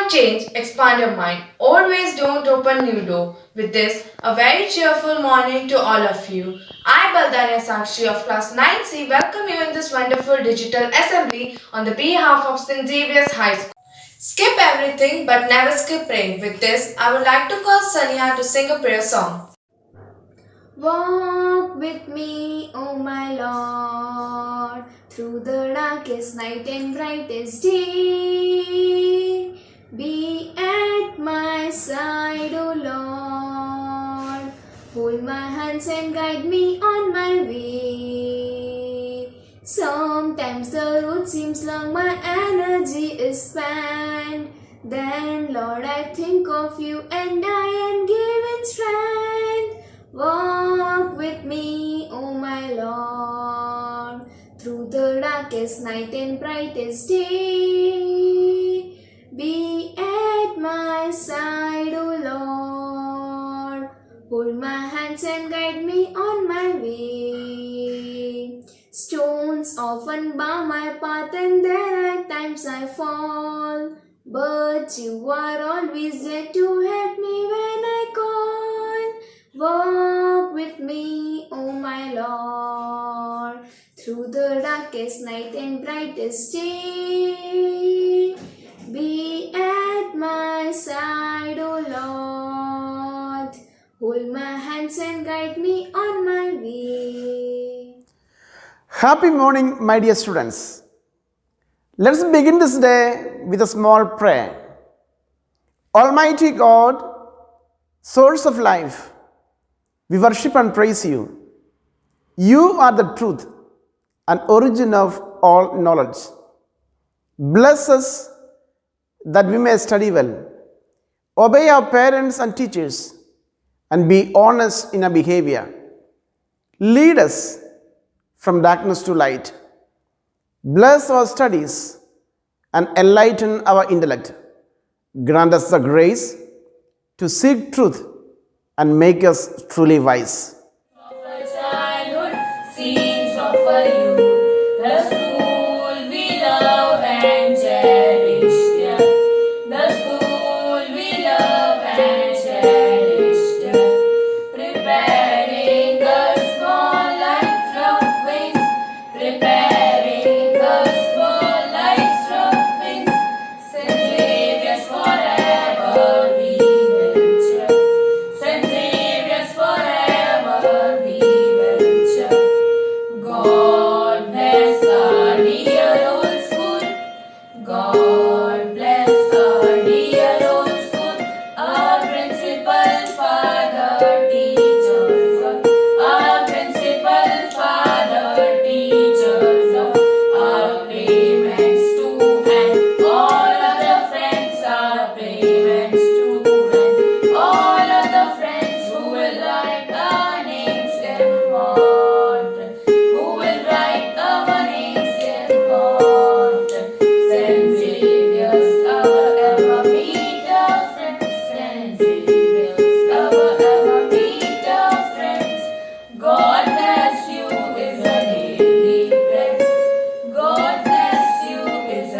on change, expand your mind. Always don't open new door. With this, a very cheerful morning to all of you. I, Baldania Sakshi of class 9C, welcome you in this wonderful digital assembly on the behalf of St. Xavier's High School. Skip everything but never skip praying. With this, I would like to call Sanya to sing a prayer song. Walk with me, O my Lord, through the darkest night and brightest day. Be at my side, O Lord. Hold my hands and guide me on my way. Sometimes the road seems long, my energy is spent. Then, Lord, I think of you and I am given strength. Walk with me, O my Lord, through the darkest night and brightest day. Be at my side, O Lord. Hold my hands and guide me on my way. Stones often bar my path and there at times I fall. But you are always there to help me when I call. Walk with me, O my Lord, through the darkest night and brightest day. Be at my side, O Lord. Hold my hands and guide me on my way. Happy morning, my dear students. Let's begin this day with a small prayer. Almighty God, source of life, we worship and praise you. You are the truth and origin of all knowledge. Bless us that we may study well, obey our parents and teachers, and be honest in our behavior. Lead us from darkness to light. Bless our studies and enlighten our intellect. Grant us the grace to seek truth and make us truly wise. Of a childhood, scenes of a youth, the school we love and cherish, dear. The school we love and cherish, dear. Preparing us for life's rough ways, preparing us for life's rough ways. St. Xavier's forever we venture. St. Xavier's forever we venture. God bless our dear old school. God bless our dear old school. Our principal, father, teachers, our principal, father, teachers, our playmates too, and all other friends, our playmates too, and all other friends who will write our names immortal, who will write our names immortal. St. Xavier's ever meet our friends. St. Xavier's ever meet our friends. God bless you is a daily prayer. God bless you is a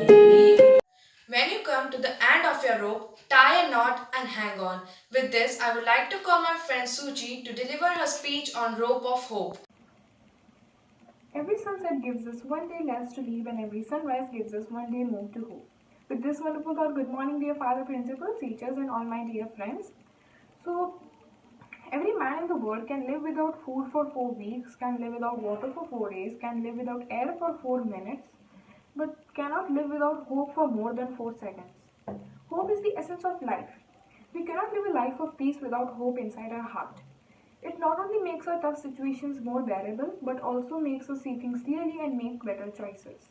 daily. When you come to the end of your rope, tie a knot and hang on. With this, I would like to call my friend Suji to deliver her speech on Rope of Hope. Every sunset gives us one day less to live, and every sunrise gives us one day more to hope. With this wonderful thought, good morning, dear Father, principals, teachers, and all my dear friends. So, every man in the world can live without food for 4 weeks, can live without water for 4 days, can live without air for 4 minutes, but cannot live without hope for more than 4 seconds. Hope is the essence of life. We cannot live a life of peace without hope inside our heart. It not only makes our tough situations more bearable, but also makes us see things clearly and make better choices.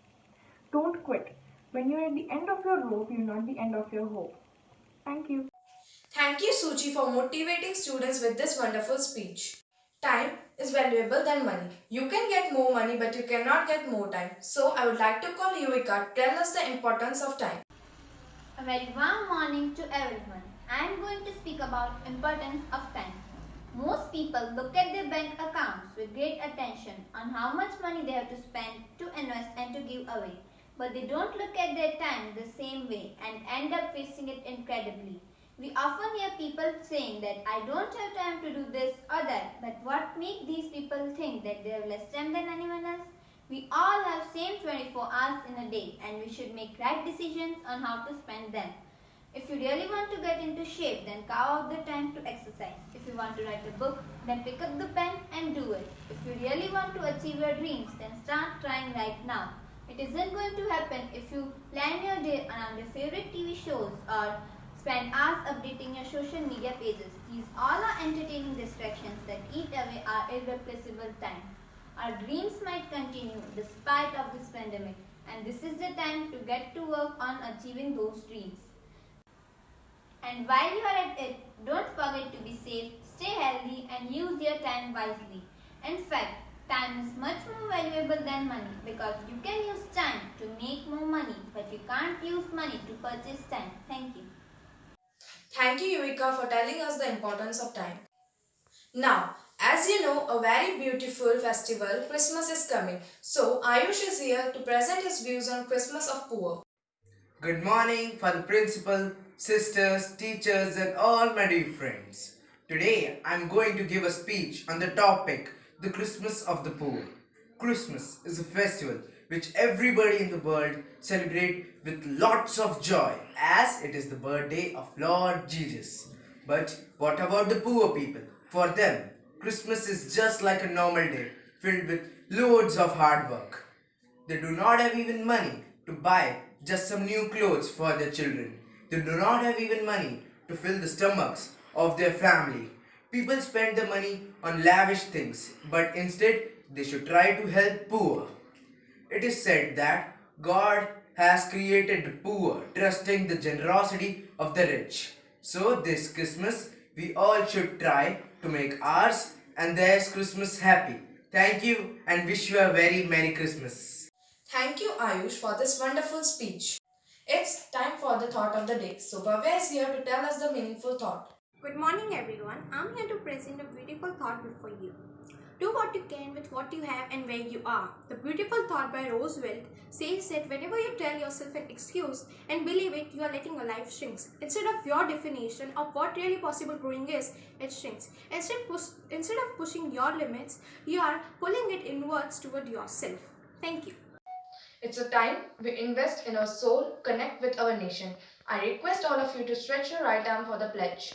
Don't quit. When you're at the end of your rope, you're not the end of your hope. Thank you. Thank you, Suji, for motivating students with this wonderful speech. Time is valuable than money. You can get more money, but you cannot get more time. So, I would like to call Yuvika to tell us the importance of time. A very warm morning to everyone. I am going to speak about importance of time. Most people look at their bank accounts with great attention on how much money they have to spend, to invest and to give away. but they don't look at their time the same way and end up wasting it incredibly. We often hear people saying that I don't have time to do this or that, but what makes these people think that they have less time than anyone else? We all have same 24 hours in a day and we should make right decisions on how to spend them. If you really want to get into shape, then carve out the time to exercise. If you want to write a book, then pick up the pen and do it. If you really want to achieve your dreams, then start trying right now. It isn't going to happen if you plan your day around your favorite TV shows or spend hours updating your social media pages. These all are entertaining distractions that eat away our irreplaceable time. Our dreams might continue despite of this pandemic, and this is the time to get to work on achieving those dreams. And while you are at it, don't forget to be safe, stay healthy, and use your time wisely. In fact, time is much more valuable than money because you can use time to make more money, but you can't use money to purchase time. Thank you. Thank you, Yuvika, for telling us the importance of time. Now, as you know, a very beautiful festival, Christmas is coming. So, Ayush is here to present his views on Christmas of Poor. Good morning for the principal, sisters, teachers, and all my dear friends. Today I'm going to give a speech on the topic the Christmas of the Poor. Christmas is a festival which everybody in the world celebrate with lots of joy as it is the birthday of Lord Jesus. But what about the poor people? For them, Christmas is just like a normal day filled with loads of hard work. They do not have even money to buy just some new clothes for their children. They do not have even money to fill the stomachs of their family. People spend their money on lavish things, but instead they should try to help poor. It is said that God has created the poor, trusting the generosity of the rich. So this Christmas, we all should try to make ours and theirs Christmas happy. Thank you and wish you a very Merry Christmas. Thank you, Ayush, for this wonderful speech. It's time for the thought of the day. So, Bhavya is here to tell us the meaningful thought. Good morning, everyone. I'm here to present a beautiful thought before you. Do what you can with what you have and where you are. The beautiful thought by Roosevelt says that whenever you tell yourself an excuse and believe it, you are letting your life shrink. Instead of your definition of what really possible growing is, it shrinks. Instead of pushing your limits, you are pulling it inwards toward yourself. Thank you. It's a time we invest in our soul, connect with our nation. I request all of you to stretch your right arm for the pledge.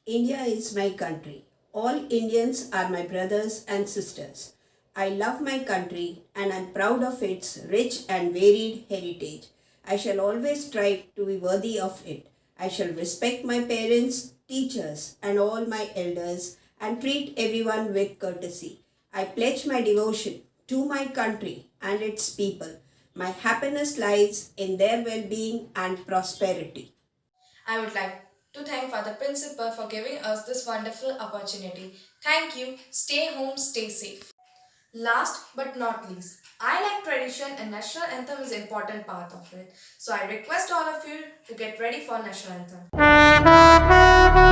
India is my country. All Indians are my brothers and sisters. I love my country and I'm proud of its rich and varied heritage. I shall always strive to be worthy of it. I shall respect my parents, teachers, and all my elders and treat everyone with courtesy. I pledge my devotion to my country and its people. My happiness lies in their well-being and prosperity. I would like to thank Father Principal for giving us this wonderful opportunity. Thank you. Stay home, stay safe. Last but not least, I like tradition and national anthem is an important part of it. So I request all of you to get ready for national anthem.